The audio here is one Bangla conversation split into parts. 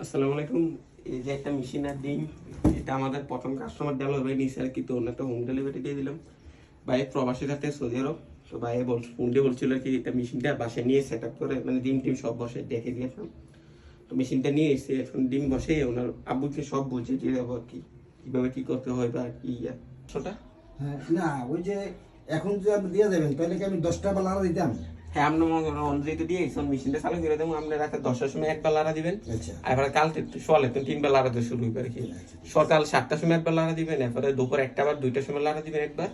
আসসালামু আলাইকুম। এই যে একটা মেশিন আর ডিম, এটা আমাদের প্রথম কাস্টমার দেওয়া ভাই নিচে আর কি, তো একটা হোম ডেলিভারি দিয়ে দিলাম। ভাই প্রবাসী থাকতে সৌদি আরব, তো ভাই ফোন দিয়ে বলছিল কি এটা মেশিনটা বাসায় নিয়ে সেট আপ করে মানে ডিম টিম সব বসে দেখে দিয়েছিলাম। তো মেশিনটা নিয়ে এসে এখন ডিম বসে ওনার আব্বুকে সব বুঝে দিয়ে দেবো আর কি, কীভাবে কী করতে হয় বা কি ছোটা। হ্যাঁ না ওই যে এখন যে আপনি দিয়ে দেবেন তাহলে কি আমি 10টা বা লাড়া দিতাম? হ্যাঁ, আপনি অলরেডি দিয়ে এখন মেশিনটা চালু করে দেবো। আপনি রাতে 10টার সময় একবার লাড়া দিবেন, আচ্ছা এরপরে কালকে সকালে তো 3বার লাড়াতে শুরু হবে আর কি। সকাল 7টার সময় একবার লাড়া দিবেন, এরপরে দুপুর 1টা বা 2টার সময় লাড়া দিবেন একবার,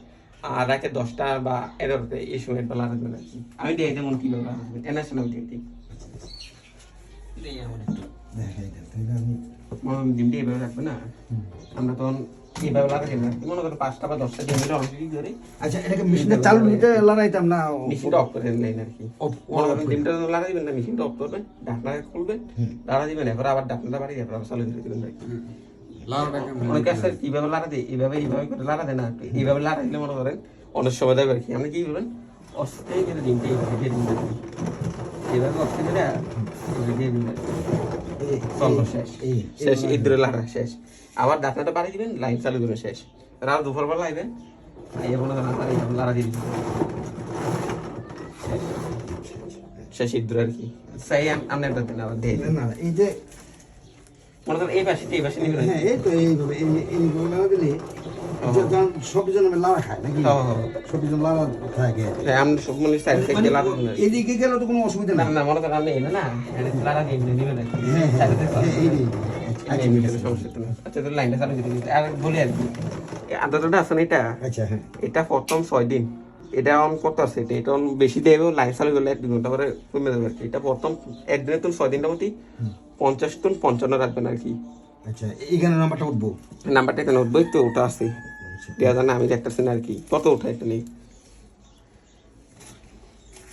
আর রাতে 10টা বা 11টা এই সময় একবার লাড়া দিবেন আর কি। আমি দিয়ে যেমন কিভাবে লাড়া দিবেন টেনশন আমি দিয়ে দিই। দেখাই দেন তাহলে আমি ডিমটা এইভাবে রাখবে না, আমরা তখন এইভাবে লাড়া দিবেন আর কি। মনে করো 5টা বা 10টা ডিম অলরেডি ধরে আচ্ছা এটাকে মেশিনটা চালু দিতে লাড়াইতাম না মেশিনটা অফ করে দিলেন আর কি। মনে করেন ডিমটা লাড়া দিবেন না, মেশিনটা অফ করবেন, ঢাকনা খুলবেন, লাড়া দিবেন, এরপর আবার ঢাকনাটা বাড়িয়ে এরপর আবার চালু করে দিবেন আর কি। অনেকে আছে কিভাবে লাড়া দেয়, এইভাবে করে লাড়া দেয় না, এইভাবে লাড়া দিলে মনে করেন অনেক সময় দেবে আর কি। আপনি কি করবেন, অস্থায়ী করে ডিমটা এইভাবে দিয়ে দিবেন, এইভাবে অস্থায়ী করে দিয়ে দিবেন, চললো শেষ শেষ, এই দূরে লাড়া শেষ। আবার ঢাকনাটা বাড়িয়ে দিবেন, লাইন চালু করবেন শেষ। আর দুপুরবেলা লাইবেন, এই মনে করেন লাড়া দিয়ে দিবেন শেষ ইদ্র আর কি। সাই আপনি আবার দিয়ে না এই যে মনে করেন এই পাশে এই পাশে নিবেন। হ্যাঁ এই তো এইভাবে এইভাবে লাড়া দিলে সব জন লাড়া খায় নাকি? সব জন লাড়া থাকে। আমরা সব মনে সাইড থেকে লাড়া দিবেন। এদিকে গেলে তো কোনো অসুবিধা না নেই। না, মনে করেন আপনি এই না লাড়া দিয়ে নিবেন আর কি। আচ্ছা তো লাইনটা চালু করে দিতে আর বলি আর কি, আদাটা আছে না এটা, আচ্ছা হ্যাঁ এটা প্রথম 6 দিন এটা অন করতে আছে, এটা অন বেশি দেবে, লাইন চালু করলে 1 ঘন্টা পরে কমে যাবে আর কি। এটা প্রথম একদিনে তুমি 6 দিনটার মধ্যে 50 টন 55 রাখবেন আর কি। আচ্ছা এইখানে নাম্বারটা উঠবো, নাম্বারটা এখানে উঠবো, তো ওটা আছে দেওয়া জানা, আমি দেখতেছি না আর কি কত ওঠা এটা নেই।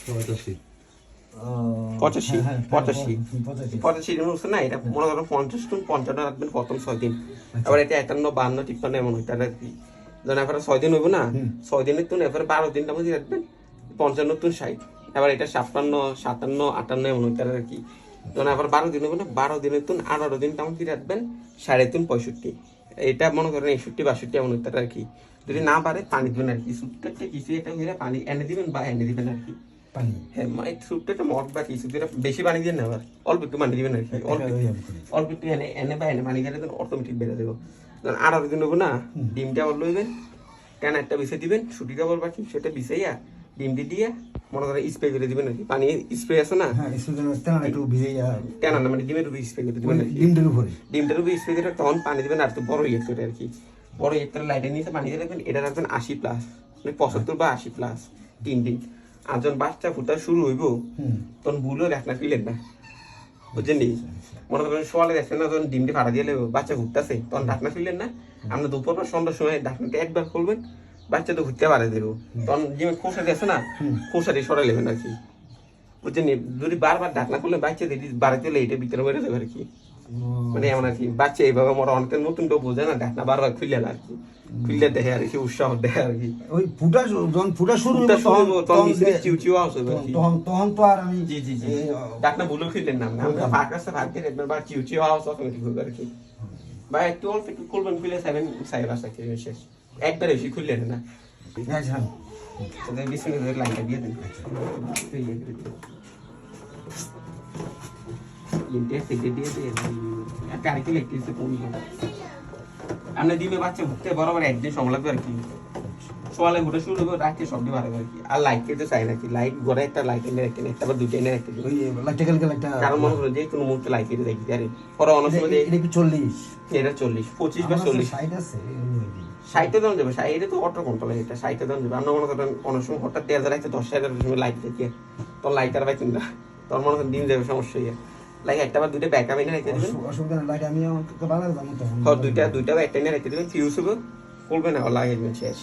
85 উঠছে না, এটা মনে করেন 50 টন 55 রাখবেন প্রথম 6 দিন। আবার এটা 51 52 53 এমন হইতে আর কি। যখন এরপরে 6 দিন হইব না, 6 দিনের তুন এরপরে 12 দিনটার মধ্যে রাখবেন 55 টন 60। এবার এটা 56 57 58 এমন হইতে আর কি। যখন এরপর 12 দিন হইব না, 12 দিনের তুন 18 দিন তেমন কি রাখবেন 3.5 65। এটা মনে করেন 61 62 এমন হইতে আর কি। যদি না পারে পানি দিবেন আর কি, সুটটা কিছু এটা হইলে পানি এনে দিবেন বা এনে দিবেন আর কি। পানি হ্যাঁ এই সুটটা মগ বা কিছু দিয়ে বেশি পানি দিয়ে না, আবার অল্প একটু পানি দিবেন আর কি। অল্প একটু এনে বা এনে পানি দিয়ে দেবেন, অটোমেটিক বেড়ে দেবো। যখন 18 দিন হবো না, ডিমটা আবার লইবেন, কেন একটা বিছে দিবেন, সুটি কাপড় বাকি সেটা বিছাইয়া ডিমটি দিয়ে মনে করেন স্প্রে করে দিবেন আর কি। পানি স্প্রে আছে না, হ্যাঁ স্টুডেন্ট একটু ভিজাইয়া কেন না মানে ডিমের উপরে স্প্রে করে দিবেন আর কি। ডিমটার উপরে স্প্রে করে তখন পানি দিবেন আর একটু বড় ইয়ে করে আর কি। বড় ইয়ে করে লাইটের নিচে পানি দিয়ে রাখবেন, এটা রাখবেন 80+, মানে 75 বা 80+, 3 দিন। আর যখন বাচ্চা ফুটা শুরু হইব তখন ভুলও ঢাকনা খুলেন না, বুঝছেন নি? মনে করেন সকালে দেখছেন না, যখন ডিমটি ফাটা দিয়ে বাচ্চা ঘুরতেছে তখন ঢাকনা খুললেন না, আমরা দুপুর বা সন্ধ্যার সময় ঢাকনাটা একবার খুলবেন, বাচ্চা তো ঘুরতে পারে দেবো, তখন ডিমের খোসা আছে না, খোসা দিয়ে সরাই নেবেন আর কি, বুঝছেন নি? যদি বারবার ঢাকনা খুললে বাচ্চা দিয়ে বাড়িতে এলে এটা ভিতরে বেড়ে যাবে আর কি। মানে এমন আর কি, বাচ্চা এইভাবে মরা অনেক নতুন কেউ বোঝে না, ঢাকনা বারবার খুললে না আর কি, খুললে দেখে আর কি, উৎসাহ দেখে আর কি। ওই যখন ফুটা শুরু তখন চিউ আওয়াজ হবে আর কি। তখন তো আর আমি জি জি জি, ঢাকনা ভুলেও খুললেন না, আমরা ফাঁক রাস্তা ফাঁক দিয়ে দেখবেন বা চিউ আওয়াজ অটোমেটিক হবে আর কি। বা একটু অল্প একটু খুলবেন, খুলে সাইড রাস্তা খেয়ে শেষ, একবার বেশি খুললেন না। বিসমিল্লাহ লাইনটা দিয়ে দেন, আপনি ডিমে বাচ্চা ঘুরতে বরাবর একদিন সময় লাগবে আর কি। সকালে ঘুরে শুরু হবে, রাত্রে সবজি বাড়াবে আর কি। আর লাইট খেতে চাই নাকি, লাইট ঘরে একটা লাইট এনে রাখেন, একটা বা দুইটা এনে রাখতে কারণ মনে করো যে কোনো মুহূর্তে লাইট কেটে দেখি আরে পরে অনেক সময় 40 এটা 40 25 বা 40 60 দাম যাবে। এটা তো অটো কন্ট্রোল, এটা 60 দাম যাবে। আমরা মনে করেন অনেক সময় হঠাৎ 10,000 সময় লাইট দেখে তখন লাইট আর পাইছেন না, তখন মনে করেন দিন যাবে সমস্যা ইয়ে। লাইক একটা বা দুইটা ব্যাকআপ এনে রেখে দেবেন, অসুবিধা নাই, লাইট আমি বানাতে জানি তখন দুইটা বা একটা এনে রেখে দেবেন, ফিউজ হবে খুলবে না, লাগিয়ে দেবেন শেষ।